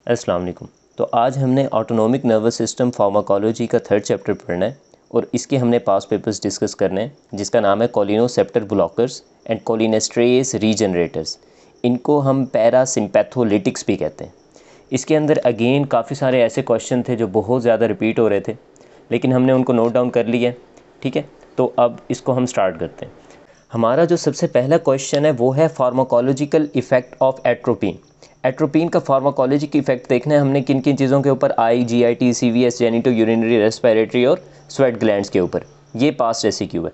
अस्सलाम वालेकुम। तो आज हमने ऑटोनोमिक नर्वस सिस्टम फार्माकोलॉजी का 3rd चैप्टर पढ़ना है और इसके हमने पास पेपर्स डिस्कस करने हैं जिसका नाम है कोलिनोसेप्टर ब्लॉकर्स एंड कोलिनेस्ट्रेस रीजनरेटर्स। इनको हम पैरासिम्पैथोलिटिक्स भी कहते हैं। इसके अंदर अगेन काफ़ी सारे ऐसे क्वेश्चन थे जो बहुत ज़्यादा रिपीट हो रहे थे, लेकिन हमने उनको नोट डाउन कर लिया है। ठीक है, तो अब इसको हम स्टार्ट करते हैं। हमारा जो सबसे पहला क्वेश्चन है वो है pharmacological effect of atropine. Atropine का फार्माकोलॉजिक इफेक्ट देखना है हमने किन किन चीज़ों के ऊपर, eye, GIT, CVS, genitourinary respiratory और स्वेट ग्लैंड्स के ऊपर। ये पास्ट रेसिक्यू है।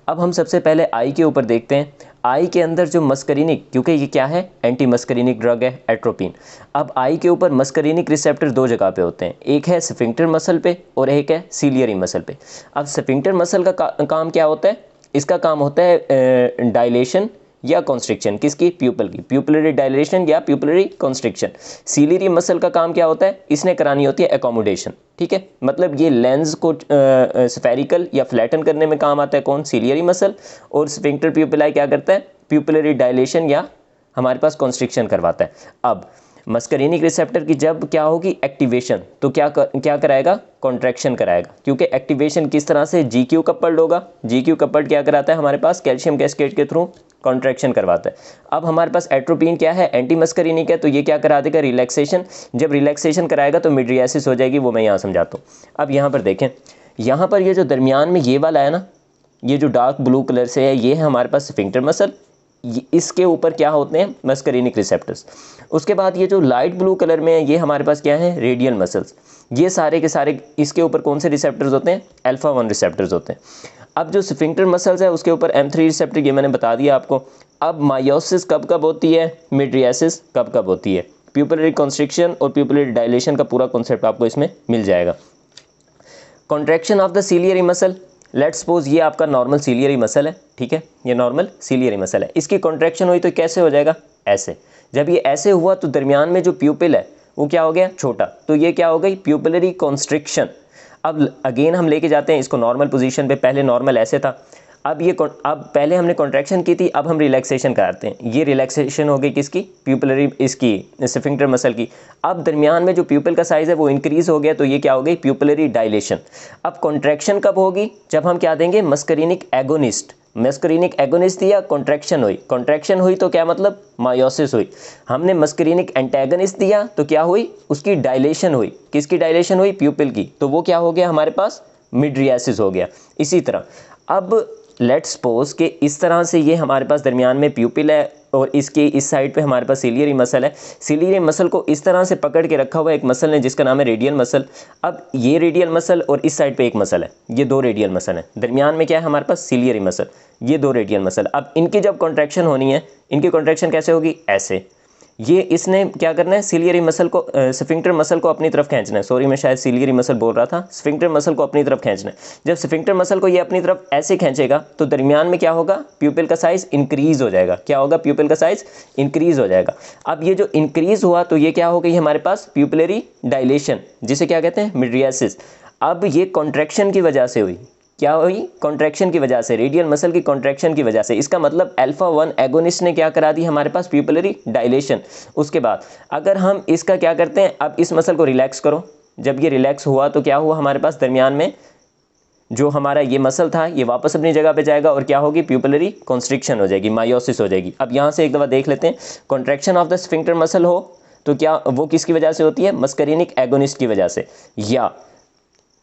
अब हम सबसे पहले आई के ऊपर देखते हैं। आई के अंदर जो मस्करिनिक, क्योंकि ये क्या है, एंटी मस्करिनिक ड्रग है एट्रोपिन। अब आई के ऊपर मस्करिनिक रिसेप्टर दो जगह पे होते हैं, एक है स्फिंक्टर मसल पे और एक है सीलियरी मसल पे। अब स्फिंक्टर मसल का काम क्या होता है? इसका काम होता है डायलेशन या कॉन्स्ट्रिक्शन। किसकी? प्यूपल की। प्यूपलरी डायलेशन या प्यूपलरी कॉन्स्ट्रिक्शन। सीलियरी मसल का काम क्या होता है? इसने करानी होती है एकोमोडेशन। ठीक है, मतलब ये लेंस को स्फेरिकल या फ्लैटन करने में काम आता है कौन? Ciliary muscle. और स्फिंक्टर प्यूपिलाई क्या करता है? प्यूपलरी डायलेशन या हमारे पास कॉन्स्ट्रिक्शन करवाता है। अब मस्करिनिक रिसेप्टर की जब क्या होगी? एक्टिवेशन, तो क्या कराएगा? कॉन्ट्रैक्शन कराएगा, क्योंकि एक्टिवेशन किस तरह से? GQ कपल्ड होगा। GQ कपल्ड क्या कराता है हमारे पास? कैल्शियम कैस्केड के थ्रू कॉन्ट्रैक्शन करवाता है। अब हमारे पास एट्रोपिन क्या है? एंटी मस्करिनिक है, तो ये क्या करा देगा? रिलैक्सेशन। जब रिलैक्सेशन कराएगा तो मिड्रियासिस हो जाएगी, वो मैं यहाँ समझाता हूँ। अब यहाँ पर देखें, यहाँ पर ये जो दरमियान में ये वाला है ना, ये जो डार्क ब्लू कलर से है, ये है हमारे पास स्फिंक्टर मसल। इसके ऊपर क्या होते हैं? Muscarinic receptors. उसके बाद ये जो लाइट ब्लू कलर में है, ये हमारे पास क्या है? Radial muscles. ये सारे के सारे इसके ऊपर कौन से रिसेप्टर्स होते हैं? अल्फा 1 रिसेप्टर्स होते हैं। अब जो स्फिंक्टर मसल्स है उसके ऊपर M3 रिसेप्टर, ये मैंने बता दिया आपको। अब मायोसिस कब कब होती है? मिड्रियासिस कब कब होती है? प्यूपलरी कॉन्स्ट्रिक्शन और प्यूपलरी डायलेशन का पूरा कॉन्सेप्ट आपको इसमें मिल जाएगा। Contraction of the ciliary muscle, let's suppose ये आपका नॉर्मल सीलियरी मसल है। ठीक है, ये नॉर्मल सीलियरी मसल है। इसकी कॉन्ट्रैक्शन हुई तो कैसे हो जाएगा? ऐसे। जब ये ऐसे हुआ तो दरमियान में जो प्यूपिल है वो क्या हो गया? छोटा। तो ये क्या हो गई? Pupillary constriction. अब अगेन हम लेके जाते हैं इसको नॉर्मल पोजीशन पे। पहले नॉर्मल ऐसे था, अब पहले हमने कॉन्ट्रैक्शन की थी, अब हम रिलैक्सेशन कराते हैं। ये रिलैक्सेशन हो गई किसकी? प्यूपिलरी, इसकी स्फिंक्टर मसल की। अब दरमियान में जो प्यूपिल का साइज़ है वो इंक्रीज़ हो गया, तो ये क्या हो गई? Pupillary dilation. अब कॉन्ट्रैक्शन कब होगी? जब हम क्या देंगे? Muscarinic agonist. मस्करिनिक एगोनिस्ट दिया, कॉन्ट्रैक्शन हुई। कॉन्ट्रैक्शन हुई तो क्या मतलब? मायोसिस हुई। हमने मस्करिनिक एंटेगनिस्ट दिया तो क्या हुई? उसकी डायलेशन हुई। किसकी डायलेशन हुई? प्यूपिल की। तो वो क्या हो गया हमारे पास? मिड्रियासिस हो गया। इसी तरह अब लेट्स सपोज कि इस तरह से ये हमारे पास दरमियान में प्यूपिल है और इसके इस साइड पे हमारे पास सीलियरी मसल है। सीलियरी मसल को इस तरह से पकड़ के रखा हुआ एक मसल है जिसका नाम है रेडियल मसल। अब ये रेडियल मसल और इस साइड पे एक मसल है, ये दो रेडियल मसल है। दरमियान में क्या है हमारे पास? Ciliary muscle. ये दो रेडियल मसल। अब इनकी जब कॉन्ट्रैक्शन होनी है, इनकी कॉन्ट्रैक्शन कैसे होगी? ऐसे। ये इसने क्या करना है? सीलियरी मसल को, स्फिंक्टर मसल को अपनी तरफ खींचना है। सॉरी, मैं शायद सीलियरी मसल बोल रहा था। स्फिंक्टर मसल को अपनी तरफ खींचना है। जब स्फिंक्टर मसल को ये अपनी तरफ ऐसे खींचेगा तो दरमियान में क्या होगा? प्यूपिल का साइज इंक्रीज हो जाएगा। क्या होगा? प्यूपिल का साइज इंक्रीज हो जाएगा। अब ये जो इंक्रीज हुआ तो ये क्या हो गई हमारे पास? प्यूपिलरी डायलेशन, जिसे क्या कहते हैं? मिड्रियासिस। अब ये कॉन्ट्रैक्शन की वजह से हुई। क्या हुई? कॉन्ट्रैक्शन की वजह से, रेडियल मसल की कॉन्ट्रैक्शन की वजह से। इसका मतलब अल्फा 1 एगोनिस्ट ने क्या करा दी हमारे पास? Pupillary dilation. उसके बाद अगर हम इसका क्या करते हैं? अब इस मसल को रिलैक्स करो। जब ये रिलैक्स हुआ तो क्या हुआ हमारे पास? दरमियान में जो हमारा ये मसल था ये वापस अपनी जगह पे जाएगा और क्या होगी? प्यूपिलरी कॉन्स्ट्रिक्शन हो जाएगी, मायोसिस हो जाएगी। अब यहाँ से एक दफ़ा देख लेते हैं, contraction of the sphincter muscle हो तो क्या वो किसकी वजह से होती है? मस्करिनिक एगोनिस्ट की वजह से। या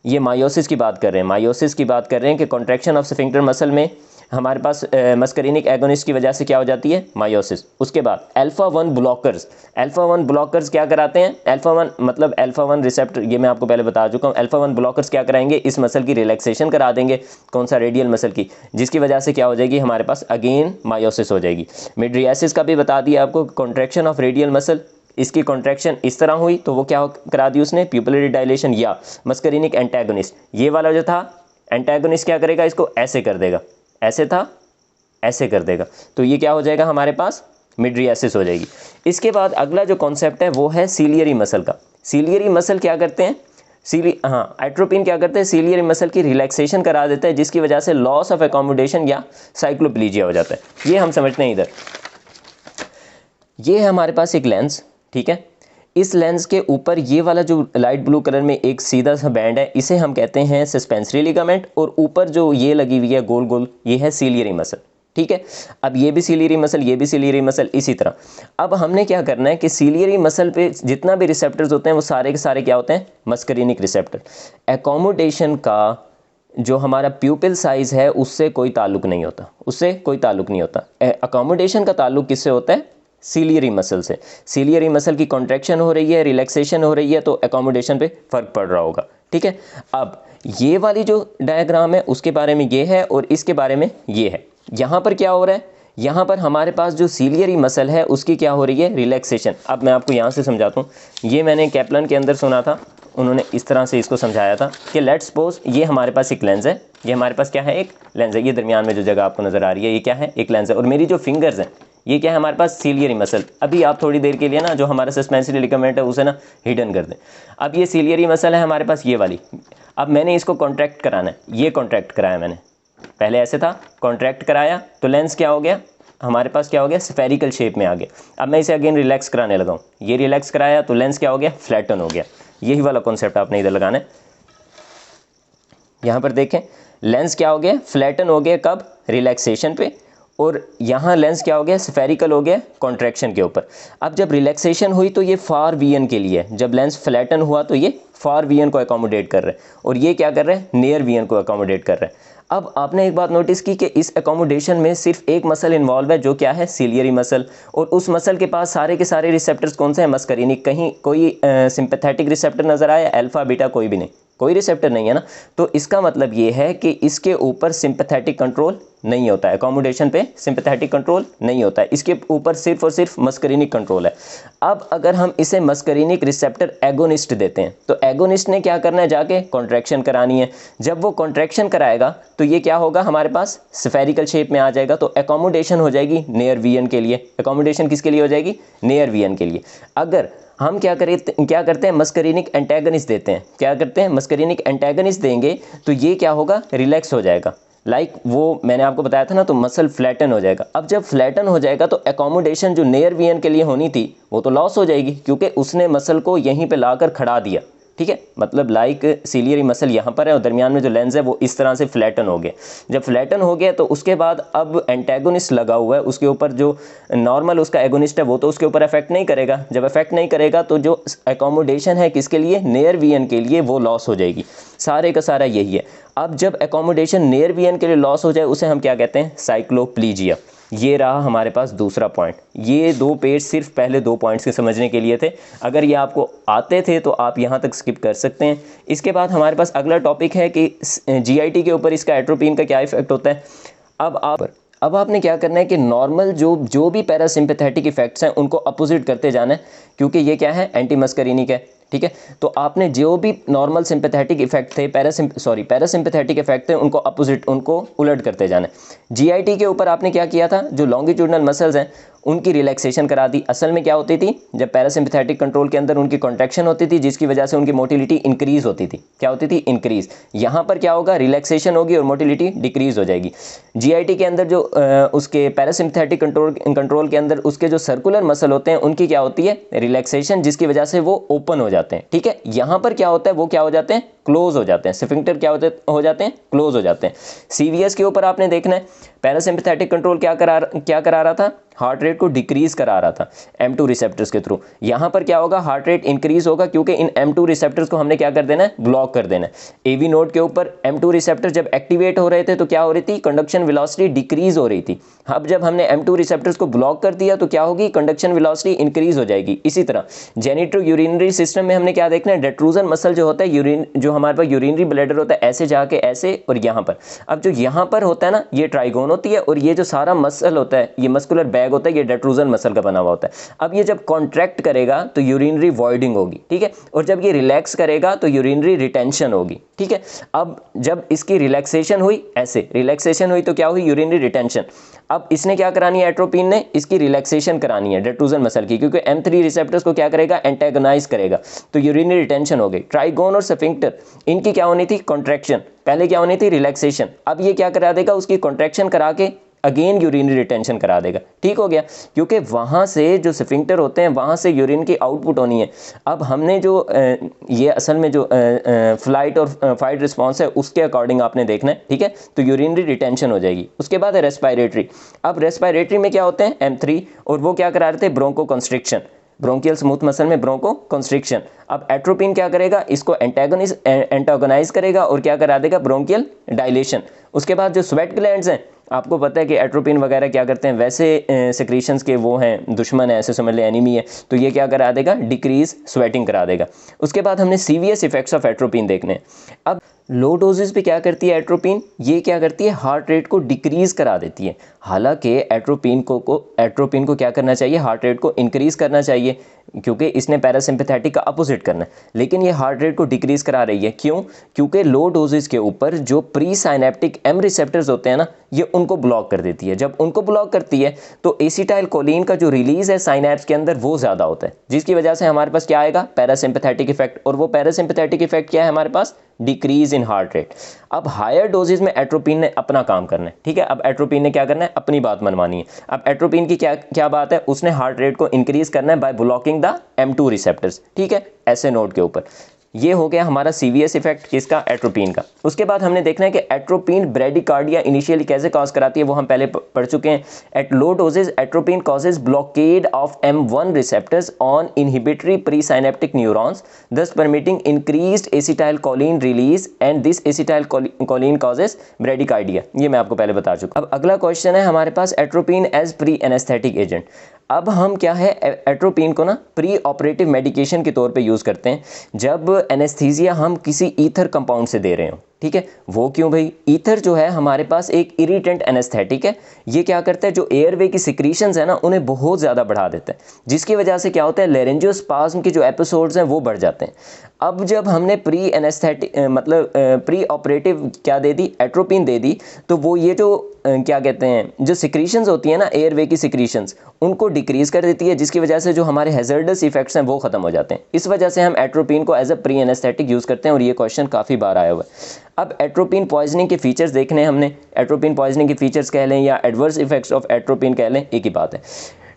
ये मायोसिस की बात कर रहे हैं, मायोसिस की बात कर रहे हैं कि कॉन्ट्रैक्शन ऑफ स्फिंक्टर मसल में हमारे पास मस्करिनिक एगोनिस्ट की वजह से क्या हो जाती है? मायोसिस। उसके बाद अल्फा 1 ब्लॉकर्स। अल्फा 1 ब्लॉकर्स क्या कराते हैं? अल्फा 1 मतलब अल्फा 1 रिसेप्टर, ये मैं आपको पहले बता चुका हूँ। अल्फा 1 ब्लॉकर्स क्या कराएंगे? इस मसल की रिलैक्सेशन करा देंगे। कौन सा? रेडियल मसल की, जिसकी वजह से क्या हो जाएगी हमारे पास? अगेन मायोसिस हो जाएगी। मिड्रियासिस का भी बता दिया आपको, कॉन्ट्रैक्शन ऑफ रेडियल मसल। इसकी कॉन्ट्रैक्शन इस तरह हुई तो वो क्या करा दी उसने? Pupillary dilation. या मस्करिनिक एंटागोनिस्ट, ये वाला जो था एंटागोनिस्ट क्या करेगा? इसको ऐसे कर देगा। ऐसे था, ऐसे कर देगा, तो ये क्या हो जाएगा हमारे पास? मिड्रियासिस हो जाएगी। इसके बाद अगला जो कॉन्सेप्ट है वो है सीलियरी मसल का। सीलियरी मसल क्या करते हैं? एट्रोपिन क्या करते हैं? सीलियरी मसल की रिलैक्सेशन करा देता है, जिसकी वजह से लॉस ऑफ एकोमोडेशन या साइक्लोप्लीजिया हो जाता है। ये हम समझते हैं इधर। ये है हमारे पास एक लेंस। ठीक है, इस लेंस के ऊपर ये वाला जो लाइट ब्लू कलर में एक सीधा सा बैंड है, इसे हम कहते हैं सस्पेंसरी लिगामेंट, और ऊपर जो ये लगी हुई है गोल गोल, ये है सीलियरी मसल। ठीक है, अब ये भी सीलियरी मसल, ये भी सीलियरी मसल, इसी तरह। अब हमने क्या करना है कि सीलियरी मसल पे जितना भी रिसेप्टर्स होते हैं वो सारे के सारे क्या होते हैं, मस्करीनिक रिसेप्टर। एकोमोडेशन का जो हमारा प्यूपिल साइज है उससे कोई ताल्लुक नहीं होता, उससे कोई ताल्लुक नहीं होता। अकोमोडेशन का ताल्लुक किससे होता है, सीलियरी मसल से। सीलियरी मसल की कॉन्ट्रैक्शन हो रही है, रिलैक्सेशन हो रही है, तो एकोमोडेशन पे फर्क पड़ रहा होगा। ठीक है, अब ये वाली जो डायग्राम है उसके बारे में ये है और इसके बारे में ये है। यहाँ पर क्या हो रहा है, यहाँ पर हमारे पास जो सीलियरी मसल है उसकी क्या हो रही है, रिलैक्सेशन। अब मैं आपको यहाँ से समझाता हूँ, ये मैंने कैप्लन के अंदर सुना था, उन्होंने इस तरह से इसको समझाया था कि लेट्स सपोज ये हमारे पास एक लेंस है, ये हमारे पास क्या है, एक लेंस है, ये दरमियान में जो जगह आपको नज़र आ रही है ये क्या है, एक लेंस है, और मेरी जो फिंगर्स हैं ये क्या है हमारे पास, सीलियरी मसल। अभी आप थोड़ी देर के लिए ना जो हमारा सस्पेंसरी लिगामेंट है उसे ना हिडन कर दें। अब ये सीलियरी मसल है हमारे पास, ये वाली। अब मैंने इसको कॉन्ट्रैक्ट कराना है, ये कॉन्ट्रैक्ट कराया मैंने, पहले ऐसे था, कॉन्ट्रैक्ट कराया तो लेंस क्या हो गया हमारे पास, क्या हो गया, स्फेरिकल शेप में आ गया। अब मैं इसे अगेन रिलैक्स कराने लगा हूँ, ये रिलैक्स कराया तो लेंस क्या हो गया, फ्लैटन हो गया। यही वाला कॉन्सेप्ट आपने इधर लगाना है। यहाँ पर देखें लेंस क्या हो गया, फ्लैटन हो गया, कब, रिलैक्सेशन पे, और यहाँ लेंस क्या हो गया, स्फेरिकल हो गया कॉन्ट्रैक्शन के ऊपर। अब जब रिलैक्सेशन हुई तो ये फार वीएन के लिए है, जब लेंस फ्लैटन हुआ तो ये फार वीएन को अकोमोडेट कर रहे हैं, और ये क्या कर रहे हैं, नियर वीएन को अकोमोडेट कर रहे हैं। अब आपने एक बात नोटिस की कि इस अकोमोडेशन में सिर्फ एक मसल इन्वॉल्व है जो क्या है, सीलियरी मसल, और उस मसल के पास सारे के सारे रिसेप्टर्स कौन से हैं, मस्करीनिक। कहीं कोई सिंपैथेटिक रिसेप्टर नजर आया, अल्फा बीटा कोई भी नहीं, कोई रिसेप्टर नहीं है ना। तो इसका मतलब ये है कि इसके ऊपर सिंपैथेटिक कंट्रोल नहीं होता है, अकोमोडेशन पे सिंपैथेटिक कंट्रोल नहीं होता है, इसके ऊपर सिर्फ और सिर्फ मस्करीनिक कंट्रोल है। अब अगर हम इसे मस्करीनिक रिसेप्टर एगोनिस्ट देते हैं तो एगोनिस्ट ने क्या करना है, जाके कॉन्ट्रैक्शन करानी है। जब वो कॉन्ट्रैक्शन कराएगा तो ये क्या होगा, हमारे पास स्फेरिकल शेप में आ जाएगा, तो एकोमोडेशन हो जाएगी नियर वीएन के लिए। एकोमोडेशन किसके लिए हो जाएगी, नियर वीएन के लिए। अगर हम क्या करते हैं, मस्करीनिक एंटेगनिस्ट देते हैं, क्या करते हैं, मस्करीनिक एंटेगनिस्ट देंगे तो ये क्या होगा, रिलैक्स हो जाएगा। वो मैंने आपको बताया था ना, तो मसल फ्लैटन हो जाएगा। अब जब फ्लैटन हो जाएगा तो एकोमोडेशन जो नियर वीएन के लिए होनी थी वो तो लॉस हो जाएगी, क्योंकि उसने मसल को यहीं पे लाकर खड़ा दिया। ठीक है, मतलब सीलियरी मसल यहाँ पर है और दरमियान में जो लेंस है वो इस तरह से फ्लैटन हो गया। जब फ्लैटन हो गया तो उसके बाद अब एंटेगोनिस्ट लगा हुआ है, उसके ऊपर जो नॉर्मल उसका एगोनिस्ट है वो तो उसके ऊपर इफेक्ट नहीं करेगा। जब इफेक्ट नहीं करेगा तो जो एकोमोडेशन है किसके लिए, नियर वीएन के लिए, वो लॉस हो जाएगी। सारे का सारा यही है। अब जब एकोमोडेशन नियर वीएन के लिए लॉस हो जाए उसे हम क्या कहते हैं, साइक्लोप्लीजिया। ये रहा हमारे पास दूसरा पॉइंट। ये 2 पेज सिर्फ पहले 2 पॉइंट्स के समझने के लिए थे, अगर ये आपको आते थे तो आप यहाँ तक स्किप कर सकते हैं। इसके बाद हमारे पास अगला टॉपिक है कि जीआईटी के ऊपर इसका एट्रोपिन का क्या इफेक्ट होता है। अब आपने क्या करना है कि नॉर्मल जो भी पैरासिम्पैथेटिक इफेक्ट्स हैं उनको अपोजिट करते जाना है, क्योंकि ये क्या है, एंटी मस्करीनिक है। ठीक है, तो आपने जो भी नॉर्मल सिंपैथेटिक इफेक्ट थे, पैरासिम्पैथेटिक इफेक्ट थे, उनको अपोजिट, उनको उलट करते जाना है। जीआईटी के ऊपर आपने क्या किया था, जो लॉन्गिट्यूडनल मसल्स हैं उनकी रिलैक्सेशन करा दी। असल में क्या होती थी, जब पैरासिम्पैथेटिक कंट्रोल के अंदर उनकी कॉन्ट्रैक्शन होती थी जिसकी वजह से उनकी मोटिलिटी इंक्रीज होती थी। क्या होती थी, इंक्रीज। यहाँ पर क्या होगा, रिलैक्सेशन होगी और मोटिलिटी डिक्रीज हो जाएगी। जीआईटी के अंदर जो उसके पैरासिम्पैथेटिक कंट्रोल के अंदर उसके जो सर्कुलर मसल होते हैं उनकी क्या होती है, रिलैक्सेशन, जिसकी वजह से वो ओपन हो जाते हैं। ठीक है, यहाँ पर क्या होता है, वो क्या हो जाते हैं, क्लोज हो जाते हैं। स्फिंक्टर क्या हो जाते हैं, क्लोज हो जाते हैं। सीवीएस के ऊपर आपने देखना है, पैरासिम्पैथेटिक कंट्रोल क्या करा रहा था, हार्ट रेट को डिक्रीज करा रहा था M2 रिसेप्टर्स के थ्रू। यहाँ पर क्या होगा, हार्ट रेट इंक्रीज होगा, क्योंकि इन M2 रिसेप्टर्स को हमने क्या कर देना है, ब्लॉक कर देना है। AV नोड के ऊपर M2 रिसेप्टर जब एक्टिवेट हो रहे थे तो क्या हो रही थी, कंडक्शन वेलोसिटी डिक्रीज हो रही थी। अब जब हमने M2 रिसेप्टर्स को ब्लॉक कर दिया तो क्या होगी, कंडक्शन वेलोसिटी इंक्रीज हो जाएगी। इसी तरह जेनिट्रो यूरिनरी सिस्टम में हमने क्या देखना है, डेट्रूजन मसल जो होता है, जो हमारे पास यूरिनरी ब्लैडर होता है, ऐसे जाके ऐसे और यहाँ पर। अब जो यहाँ पर होता है ना, ये ट्राइगोन होती है, और ये जो सारा मसल होता है, ये मस्कुलर बैग होता है, ये डेट्रूजन मसल का बना हुआ होता है। अब ये जब कॉन्ट्रैक्ट करेगा तो यूरिनरी वॉइडिंग होगी। ठीक है, और जब ये रिलैक्स करेगा तो यूरिनरी रिटेंशन होगी। ठीक है, अब जब इसकी रिलैक्सेशन हुई, ऐसे रिलैक्सेशन हुई तो क्या हुई, यूरिनरी रिटेंशन। अब इसने क्या करानी है, एट्रोपिन ने इसकी रिलैक्सेशन करानी है डेट्रूजन मसल की, क्योंकि M3 रिसेप्टर्स को क्या करेगा, एंटेगोनाइज करेगा, तो यूरिनरी रिटेंशन हो गई। ट्राइगोन और स्फिंक्टर इनकी क्या होनी थी, कॉन्ट्रैक्शन। पहले क्या होनी थी, रिलैक्सेशन। अब ये क्या करा देगा, उसकी कॉन्ट्रैक्शन करा के अगेन यूरिनरी रिटेंशन करा देगा। ठीक हो गया, क्योंकि वहाँ से जो स्फिंक्टर होते हैं वहाँ से यूरिन की आउटपुट होनी है। अब हमने जो ये असल में जो फ्लाइट और फाइट रिस्पॉन्स है उसके अकॉर्डिंग आपने देखना है। ठीक है, तो यूरिनरी रिटेंशन हो जाएगी। उसके बाद है रेस्पिरेटरी। अब रेस्पिरेटरी में क्या होते हैं, M3, और वो क्या करा रहे थे, bronchoconstriction, bronchial smooth muscle में ब्रोंको कंस्ट्रिक्शन। अब एट्रोपिन क्या करेगा, इसको एंटागोनाइज करेगा और क्या करा देगा, ब्रोंकियल डायलेशन। उसके बाद जो स्वेट ग्लैंड्स हैं, आपको पता है कि एट्रोपिन वगैरह क्या करते हैं, वैसे सेक्रीशंस के वो हैं, दुश्मन है, ऐसे समझ ले, एनिमी है, तो ये क्या करा देगा, डिक्रीज स्वेटिंग करा देगा। उसके बाद हमने सीवियस इफेक्ट्स ऑफ एट्रोपिन देखने हैं। अब लो डोजेस पे क्या करती है एट्रोपिन, ये क्या करती है, हार्ट रेट को डिक्रीज करा देती है। हालांकि एट्रोपिन को क्या करना चाहिए, हार्ट रेट को इंक्रीज करना चाहिए, क्योंकि इसने पैरासिम्पैथेटिक का अपोजिट करना है, लेकिन ये हार्ट रेट को डिक्रीज करा रही है। क्यों, क्योंकि लो डोजेस के ऊपर जो प्री साइनेप्टिक एम रिसेप्टर्स होते हैं ना, ये उनको ब्लॉक कर देती है। जब उनको ब्लॉक करती है तो एसिटाइल कोलिन का जो रिलीज है साइनेप्स के अंदर वो ज़्यादा होता है, जिसकी वजह से हमारे पास क्या आएगा, पैरासिम्पैथेटिक इफेक्ट। और वो पैरासिम्पैथेटिक इफेक्ट क्या है हमारे पास, डिक्रीज इन हार्ट रेट। अब हायर डोजेज में एट्रोपिन ने अपना काम करना है। ठीक है, अब एट्रोपिन ने क्या करना है, अपनी बात मनवानी है। अब एट्रोपिन की क्या बात है, उसने हार्ट रेट को इंक्रीज करना है by blocking the M2 receptors. ठीक है, ऐसे नोट के ऊपर। ये हो गया हमारा सीवीएस इफेक्ट किसका, एट्रोपिन का। उसके बाद हमने देखना है कि एट्रोपिन ब्रेडिकार्डिया इनिशियली कैसे कॉज कराती है, वो हम पहले पढ़ चुके हैं। At low dosages atropine causes blockade of M1 receptors on inhibitory presynaptic neurons, thus permitting increased acetylcholine release and this acetylcholine causes bradycardia. ये मैं आपको पहले बता चुका। अब अगला क्वेश्चन है हमारे पास, atropine as preanaesthetic agent. अब हम क्या है, एट्रोपिन को ना प्री ऑपरेटिव मेडिकेशन के तौर पे यूज़ करते हैं जब एनेस्थीसिया हम किसी ईथर कंपाउंड से दे रहे हो। ठीक है, वो क्यों भाई, ईथर जो है हमारे पास एक इरिटेंट एनेस्थेटिक है। ये क्या करता है, जो एयरवे की सिक्रीशंस है ना उन्हें बहुत ज़्यादा बढ़ा देता है, जिसकी वजह से क्या होता है, लेरेंजियोस्पाज्म के जो एपिसोड्स हैं वो बढ़ जाते हैं। अब जब हमने प्री एनेस्थेटिक मतलब प्री ऑपरेटिव क्या दे दी, एट्रोपिन दे दी, तो वो ये जो क्या कहते हैं, जो सिक्रीशंस होती है ना एयरवे की सिक्रीशंस, उनको डिक्रीज कर देती है, जिसकी वजह से जो हमारे हैजर्डस इफेक्ट्स हैं वो खत्म हो जाते हैं। इस वजह से हम एट्रोपिन को as a preanaesthetic use करते हैं, और ये क्वेश्चन काफ़ी बार आया हुआ है। अब एट्रोपिन पॉइजनिंग के फीचर्स देखने हैं हमने। एट्रोपिन पॉइजनिंग के फीचर्स कह लें या एडवर्स इफेक्ट्स ऑफ एट्रोपिन कह लें, एक ही बात है।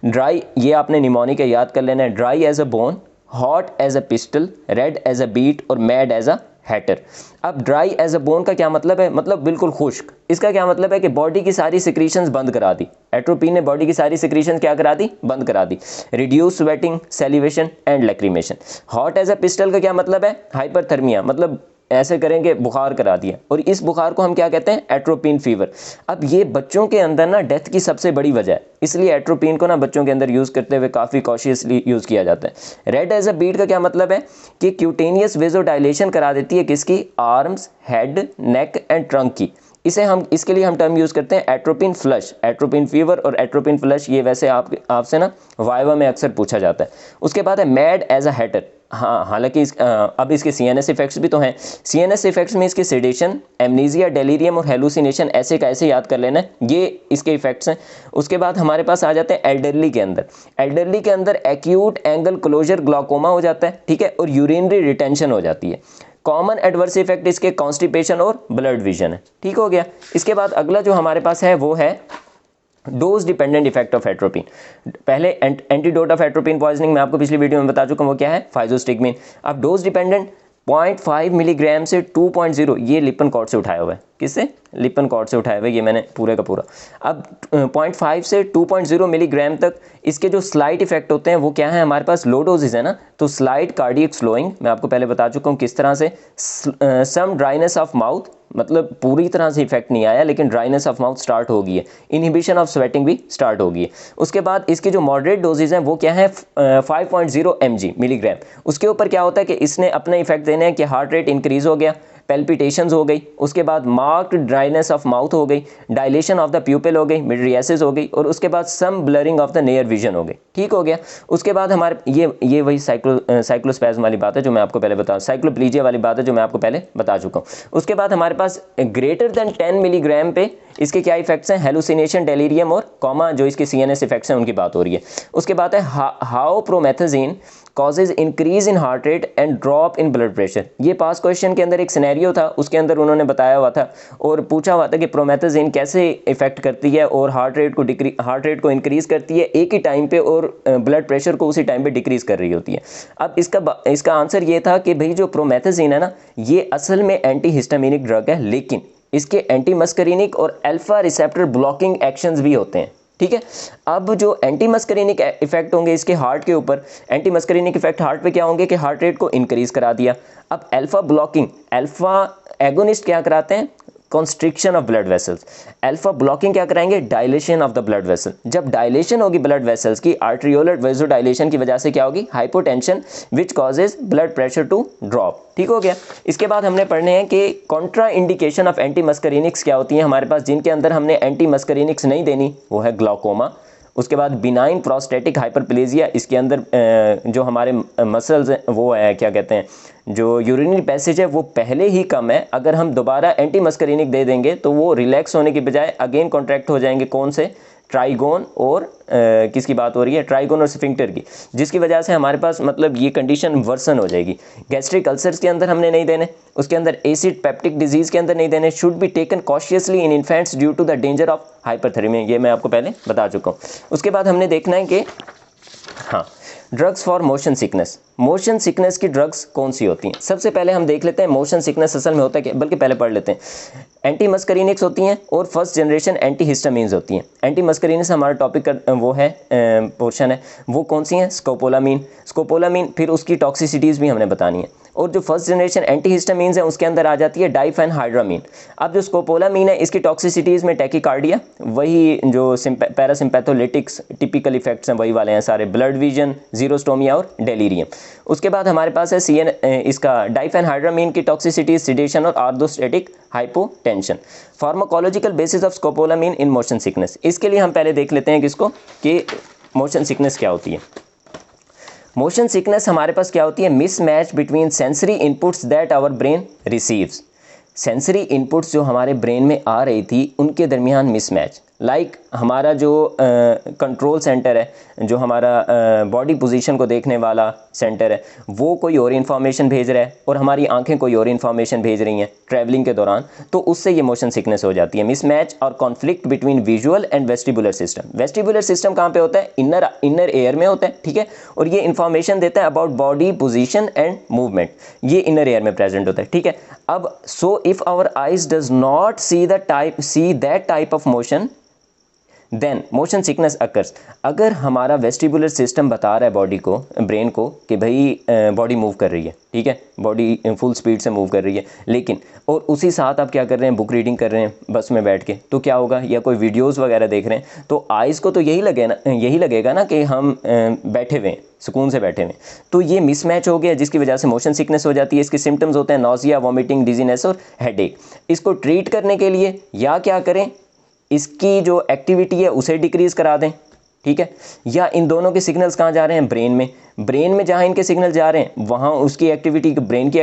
ड्राई, ये आपने निमोनिक का याद कर लेना है। Dry as a bone, hot as a pistol, red as a beet और मैड एज अ हैटर। अब ड्राई एज अ बोन का क्या मतलब है, मतलब बिल्कुल खुश्क। इसका क्या मतलब है कि बॉडी की सारी सिक्रीशंस बंद करा दी। एट्रोपिन ने बॉडी की सारी सिक्रीशंस क्या करा दी, बंद करा दी। Reduce sweating, salivation and lacrimation. Hot as a pistol का क्या मतलब है, हाइपरथर्मिया, मतलब ऐसे करेंगे बुखार करा दिया, और इस बुखार को हम क्या कहते हैं, एट्रोपिन फीवर। अब ये बच्चों के अंदर ना डेथ की सबसे बड़ी वजह है, इसलिए एट्रोपिन को ना बच्चों के अंदर यूज़ करते हुए काफ़ी कॉशियसली यूज़ किया जाता है। रेड एज अ बीट का क्या मतलब है कि क्यूटेनियस वेजोडाइलेशन करा देती है किसकी, arms, head, neck and trunk की। इसके लिए हम टर्म यूज़ करते हैं एट्रोपिन फ्लश। एट्रोपिन फीवर और एट्रोपिन फ्लश ये वैसे आपसे ना वाइवा में अक्सर पूछा जाता है। उसके बाद है मैड एज अ हैटर। हाँ, हालांकि अब इसके CNS इफेक्ट्स भी तो हैं। CNS इफेक्ट्स में इसके सेडेशन, एमनीजिया, डेलीरियम और हेलुसिनेशन ऐसे का ऐसे याद कर लेना है, ये इसके इफेक्ट्स हैं। उसके बाद हमारे पास आ जाते हैं एल्डरली के अंदर। एल्डरली के अंदर एक्यूट एंगल क्लोजर ग्लाकोमा हो जाता है, ठीक है, और यूरिनरी रिटेंशन हो जाती है। कॉमन एडवर्स इफेक्ट इसके कॉन्स्टिपेशन और ब्लड विजन है। ठीक हो गया। इसके बाद अगला जो हमारे पास है वो है dose dependent effect of atropine. पहले एंटीडोट ऑफ एट्रोपिन पॉइजनिंग मैं आपको पिछली वीडियो में बता चुका हूँ, वो क्या है, फाइजोस्टिगमिन। अब डोज डिपेंडेंट 0.5 मिलीग्राम से 2.0, ये लिपन कॉर्ड से उठाया हुआ है। किससे, लिपन कॉर्ड से उठाया हुआ है, ये मैंने पूरे का पूरा। अब 0.5 से 2.0 मिलीग्राम तक इसके जो स्लाइड इफेक्ट होते हैं वो क्या है, हमारे पास लो डोजेज है ना, तो स्लाइड कार्डियक स्लोइंग मैं आपको पहले बता चुका हूँ किस तरह से। सम ड्राइनेस ऑफ माउथ, मतलब पूरी तरह से इफेक्ट नहीं आया लेकिन ड्राइनेस ऑफ माउथ स्टार्ट हो गई है। इनहिबिशन ऑफ स्वेटिंग भी स्टार्ट हो गई है। उसके बाद इसकी जो मॉडरेट डोजेज हैं वो क्या है, 5.0 mg मिलीग्राम। उसके ऊपर क्या होता है कि इसने अपने इफेक्ट देने हैं कि हार्ट रेट इंक्रीज हो गया, पेल्पिटेशंस हो गई, उसके बाद मार्क्ड ड्राइनेस ऑफ माउथ हो गई, डायलेशन ऑफ द प्यूपिल हो गई, मिड्रियासिस हो गई, और उसके बाद some blurring of the near vision हो गई। ठीक हो गया। उसके बाद हमारे ये वही साइक्लोस्पैज्म वाली बात है जो मैं आपको पहले बताऊँ, साइक्लोप्लीजिया वाली बात है जो मैं आपको पहले बता चुका हूँ। उसके बाद हमारे पास ग्रेटर देन 10 मिलीग्राम पे इसके क्या इफेक्ट्स हैं, हेलुसिनेशन, डेलीरियम और कॉमा, जो इसके CNS इफेक्ट्स हैं उनकी बात हो रही है। उसके बाद है promethazine causes increase in heart rate and drop in blood pressure. ये पास क्वेश्चन के अंदर एक सिनेरियो था, उसके अंदर उन्होंने बताया हुआ था और पूछा हुआ था कि प्रोमेथाजीन कैसे इफेक्ट करती है और हार्ट रेट को इंक्रीज करती है एक ही टाइम पे और ब्लड प्रेशर को उसी टाइम पे डिक्रीज कर रही होती है। अब इसका आंसर ये था कि भाई जो प्रोमेथाजीन है ना, ये असल में एंटी हिस्टामिनिक ड्रग है, लेकिन इसके एंटी मस्करिनिक और अल्फा रिसेप्टर ब्लॉकिंग एक्शंस भी होते हैं। ठीक है, अब जो एंटी मस्करिनिक इफेक्ट होंगे इसके हार्ट के ऊपर, एंटी मस्करिनिक इफेक्ट हार्ट पे क्या होंगे कि हार्ट रेट को इंक्रीज करा दिया। अब अल्फा एगोनिस्ट क्या कराते हैं, constriction of blood vessels. Alpha blocking क्या कराएंगे, dilation of the blood vessel. जब डायलेशन होगी ब्लड वेसल्स की, आर्ट्रियोलर वेसोडाइलेशन की वजह से क्या होगी, hypotension which causes blood pressure to drop. ठीक हो गया। इसके बाद हमने पढ़ने हैं कि contraindication of antimuscarinics क्या होती हैं हमारे पास, जिनके अंदर हमने एंटी मस्करिनिक्स नहीं देनी, वो है ग्लाउकोमा। उसके बाद बिनाइन प्रोस्टेटिक हाइपरप्लेजिया, इसके अंदर जो हमारे मसल्स हैं वो है क्या कहते हैं, जो यूरिनरी पैसेज है वो पहले ही कम है, अगर हम दोबारा एंटी मस्करिनिक दे देंगे तो वो रिलैक्स होने की बजाय अगेन कॉन्ट्रैक्ट हो जाएंगे। कौन से, ट्राइगोन और किसकी बात हो रही है, ट्राइगोन और स्फिंक्टर की, जिसकी वजह से हमारे पास मतलब ये कंडीशन वर्सन हो जाएगी। गैस्ट्रिक अल्सर्स के अंदर हमने नहीं देने, उसके अंदर एसिड पेप्टिक डिजीज़ के अंदर नहीं देने। Should be taken cautiously in infants due to the danger of hyperthermia, ये मैं आपको पहले बता चुका हूँ। उसके बाद हमने देखना है कि हाँ, drugs for motion sickness. Motion sickness की ड्रग्स कौन सी होती हैं। सबसे पहले हम देख लेते हैं मोशन सिकनेस असल में होता है क्या, बल्कि पहले पढ़ लेते हैं। एंटी मस्करिनिक्स होती हैं और फर्स्ट जनरेशन एंटी हिस्टामिन्स होती हैं। एंटी मस्करिनिक्स हमारा टॉपिक का वो है पोर्शन है, वो कौन सी हैं, स्कोपोलामीन, फिर उसकी टॉक्सिसिटीज़ भी हमने बतानी है। और जो फर्स्ट जनरेशन एंटी हिस्टामिन्स है उसके अंदर आ जाती है डाइफेनहाइड्रामीन। अब जो स्कोपोलामीन है इसकी टॉक्सिसिटीज़ में टैकीकार्डिया, वही जो पैरासिम्पैथोलिटिक्स टिपिकल इफेक्ट्स हैं वही वाले हैं सारे, ब्लड विजन, जीरोस्टोमिया और डेलीरियम। उसके बाद हमारे पास है इसका डाइफेनहाइड्रामीन की टॉक्सिसिटी, सिडेशन और orthostatic hypotension. Pharmacological basis of scopolamine in motion sickness, इसके लिए हम पहले देख लेते हैं किसको, कि मोशन सिकनेस क्या होती है। मोशन सिकनेस हमारे पास क्या होती है, mismatch between sensory inputs that our brain receives. Sensory inputs जो हमारे ब्रेन में आ रही थी उनके दरमियान मिसमैच। लाइक हमारा जो कंट्रोल सेंटर है, जो हमारा बॉडी पोजीशन को देखने वाला सेंटर है, वो कोई और इन्फॉर्मेशन भेज रहा है और हमारी आंखें कोई और इन्फॉर्मेशन भेज रही हैं ट्रैवलिंग के दौरान, तो उससे ये मोशन सिकनेस हो जाती है। मिसमैच और conflict between visual and vestibular system. Vestibular system कहाँ पे होता है, इनर एयर में होता है, ठीक है, और ये इन्फॉर्मेशन देता है about body position and movement, ये इनर एयर में प्रेजेंट होता है, ठीक है। अब so if our eyes does not see that type of motion, then motion sickness occurs. अगर हमारा वेस्टिबुलर सिस्टम बता रहा है बॉडी को, ब्रेन को, कि भाई बॉडी मूव कर रही है, ठीक है, बॉडी फुल स्पीड से मूव कर रही है, लेकिन और उसी साथ आप क्या कर रहे हैं, बुक रीडिंग कर रहे हैं बस में बैठ के, तो क्या होगा, या कोई वीडियोस वगैरह देख रहे हैं, तो आइज़ को तो यही लगेगा ना कि हम बैठे हुए हैं, सुकून से बैठे हुए हैं। तो ये मिसमैच हो गया जिसकी वजह से मोशन सिकनेस हो जाती है। इसके सिम्टम्स होते हैं नॉजिया, वॉमिटिंग, डिजीनेस और हेडेक। इसको ट्रीट करने के लिए या क्या करें, इसकी जो एक्टिविटी है उसे डिक्रीज़ करा दें, ठीक है, या इन दोनों के सिग्नल्स कहाँ जा रहे हैं, ब्रेन में जहाँ इनके सिग्नल जा रहे हैं वहाँ उसकी एक्टिविटी, ब्रेन की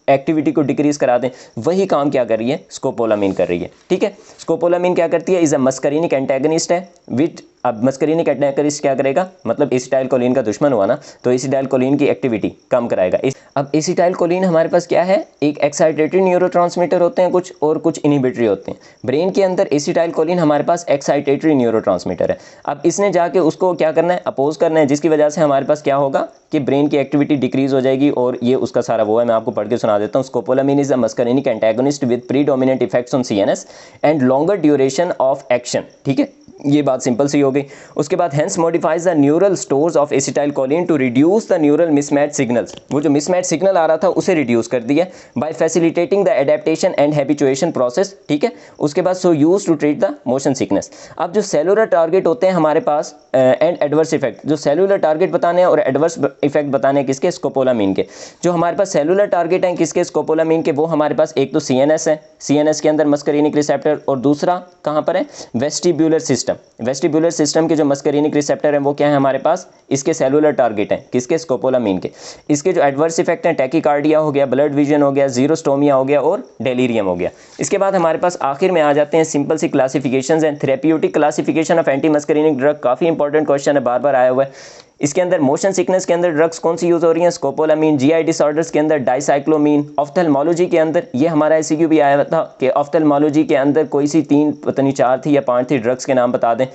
एक्टिविटी को डिक्रीज़ करा दें। वही काम क्या कर रही है, स्कोपोलामीन कर रही है, ठीक है। स्कोपोलामीन क्या करती है, इज़ अ मस्करिनिक एंटेगनिस्ट है विद, अब मस्करिनिक एंटेगनिस्ट क्या करेगा, मतलब एसिटाइलकोलिन का दुश्मन हुआ ना, तो एसिटाइलकोलिन की एक्टिविटी कम कराएगा। अब एसिटाइलकोलिन हमारे पास क्या है, एक एक्साइटेटरी न्यूरोट्रांसमीटर होते हैं कुछ, और कुछ इनहिबिटरी होते हैं। ब्रेन के अंदर एसिटाइलकोलिन हमारे पास एक्साइटेटरी न्यूरोट्रांसमीटर है। अब इसने जाके उसको क्या करना है, अपोज करना है, जिसकी वजह से हमारे पास क्या होगा कि ब्रेन की एक्टिविटी डिक्रीज हो जाएगी, और ये उसका सारा वो है, मैं आपको पढ़ के सुना देता हूँ। Scopolamine is a muscarinic antagonist with predominant effects on CNS and longer duration of action, ठीक है, ये बात सिंपल सी हो गई। उसके बाद hence modifies the neural stores of acetylcholine to reduce the neural mismatch signals. वो जो मिसमैच सिग्नल आ रहा था उसे रिड्यूस कर दिया by facilitating the adaptation and habituation process, ठीक है। उसके बाद so use to treat the motion sickness. अब जो सेलुलर टारगेट होते हैं हमारे पास एंड एडवर्स इफेक्ट, जो सेलुलर टारगेट बताने हैं और एडवर्स इफेक्ट बताने हैं किसके, स्कोपोलामीन के। जो हमारे पास सेलुलर टारगेट हैं किसके, स्कोपोलामीन के, वो हमारे पास एक तो सीएनएस है, सीएनएस के अंदर मस्करिनिक रिसेप्टर, और दूसरा कहाँ पर है, वेस्टिब्यूलर सिस्टम। वेस्टिब्यूलर सिस्टम के जो मस्करिनिक रिसेप्टर हैं वो क्या है हमारे पास, इसके सेलुलर टारगेट हैं किसके, स्कोपोलामीन के। इसके जो एडवर्स इफेक्ट हैं, टैकीकार्डिया हो गया, ब्लड विजन हो गया, जीरोस्टोमिया हो गया और डेलीरियम हो गया। इसके बाद हमारे पास आखिर में आ जाते हैं सिंपल सी classifications and therapeutic classification of antimuscarinic drug. काफ़ी इंपॉर्टेंट क्वेश्चन है, बार बार आया हुआ है। इसके अंदर मोशन सिकनेस के अंदर ड्रग्स कौन सी यूज़ हो रही हैं, स्कोपोलामीन। जीआई डिसऑर्डर्स के अंदर डाइसाइक्लोमीन। ऑफ्थेल्मोलॉजी के अंदर ये हमारा एमसीक्यू भी आया था कि ऑफ्थेल्मोलॉजी के अंदर कोई सी 3 पता नहीं 4 थी या 5 थी ड्रग्स के नाम बता दें,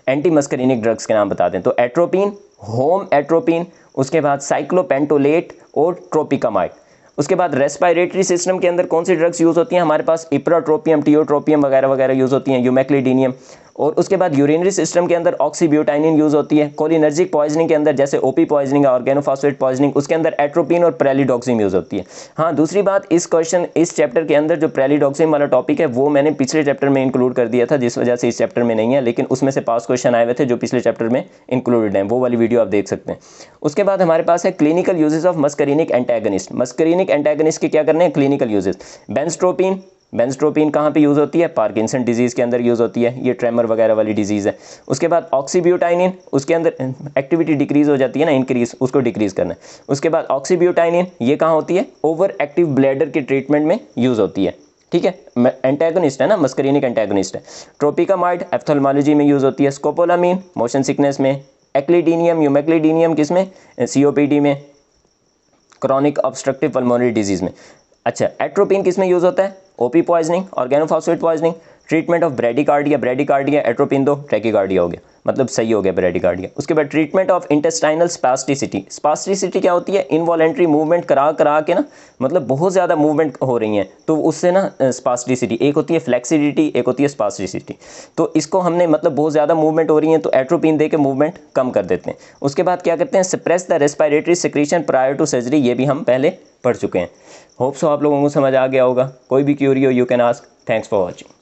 एंटी मस्करीनिक ड्रग्स के नाम बता दें। तो एट्रोपिन, होम एट्रोपिन, उसके बाद साइक्लोपेंटोलेट और ट्रोपिकामाइड। उसके बाद रेस्पिरेटरी सिस्टम के अंदर कौन सी ड्रग्स यूज़ होती हैं, हमारे पास इप्राट्रोपियम, टियोट्रोपियम वगैरह वगैरह यूज़ होती हैं, यूमेक्लिडीनियम। और उसके बाद यूरिनरी सिस्टम के अंदर ऑक्सीब्यूटाइनिन यूज़ होती है। कोलिनर्जिक पॉइजनिंग के अंदर जैसे ओपी पॉइजनिंग, ऑर्गेनोफॉस्फेट पॉइजनिंग, उसके अंदर एट्रोपिन और प्रेलिडॉक्सिम यूज़ होती है। हाँ, दूसरी बात, इस चैप्टर के अंदर जो प्रेलिडॉक्सिम वाला टॉपिक है वो मैंने पिछले चैप्टर में इंक्लूड कर दिया था, जिस वजह से इस चैप्टर में नहीं है, लेकिन उसमें से पास क्वेश्चन आए हुए थे जो पिछले चैप्टर में इंक्लूडेड हैं, वो वाली वीडियो आप देख सकते हैं। उसके बाद हमारे पास है clinical uses of muscarinic antagonist. Muscarinic antagonist के क्या करने हैं, क्लिनिकल यूजेस। बेंस्ट्रोपिन, बेंस्ट्रोपिन कहाँ पे यूज़ होती है, पार्किंसन डिजीज़ के अंदर यूज़ होती है, ये ट्रेमर वगैरह वाली डिजीज़ है। उसके बाद ऑक्सीब्यूटाइनिन, उसके अंदर एक्टिविटी डिक्रीज़ हो जाती है ना, इंक्रीज, उसको डिक्रीज़ करना है। उसके बाद ऑक्सीब्यूटाइनिन, ये कहाँ होती है, ओवर एक्टिव ब्लैडर के ट्रीटमेंट में यूज़ होती है, ठीक है, एंटागनिस्ट है ना, मस्करीनिक एंटागनिस्ट है। ट्रोपिकामाइड एप्थेल्मोलॉजी में यूज़ होती है। स्कोपोलामीन मोशन सिकनेस में। एक्लिडीनियम, यूमेक्लिडीनियम किस में, सीओपीडी में, क्रॉनिक ऑब्स्ट्रक्टिव पल्मोनरी डिजीज़ में। अच्छा, एट्रोपिन किस में यूज़ होता है, OP poisoning, organophosphate poisoning, treatment of bradycardia, bradycardia atropine दो, ट्रैकिकार्डिया हो गया, मतलब सही हो गया ब्रेडिकार्डिया। उसके बाद treatment of intestinal spasticity. Spasticity क्या होती है, इनवॉलेंट्री मूवमेंट करा करा के ना, मतलब बहुत ज़्यादा मूवमेंट हो रही हैं तो उससे ना स्पास्टिसिटी, एक होती है फ्लेक्सिडिटी, एक होती है स्पास्टिसिटी। तो इसको हमने मतलब बहुत ज़्यादा मूवमेंट हो रही है तो एट्रोपिन दे के मूवमेंट कम कर देते हैं। उसके बाद क्या करते हैं, suppress the respiratory secretion prior to surgery, ये भी हम पहले पढ़ चुके हैं। होप सो आप लोगों को समझ आ गया होगा। कोई भी क्यूरी हो you can ask. Thanks for watching.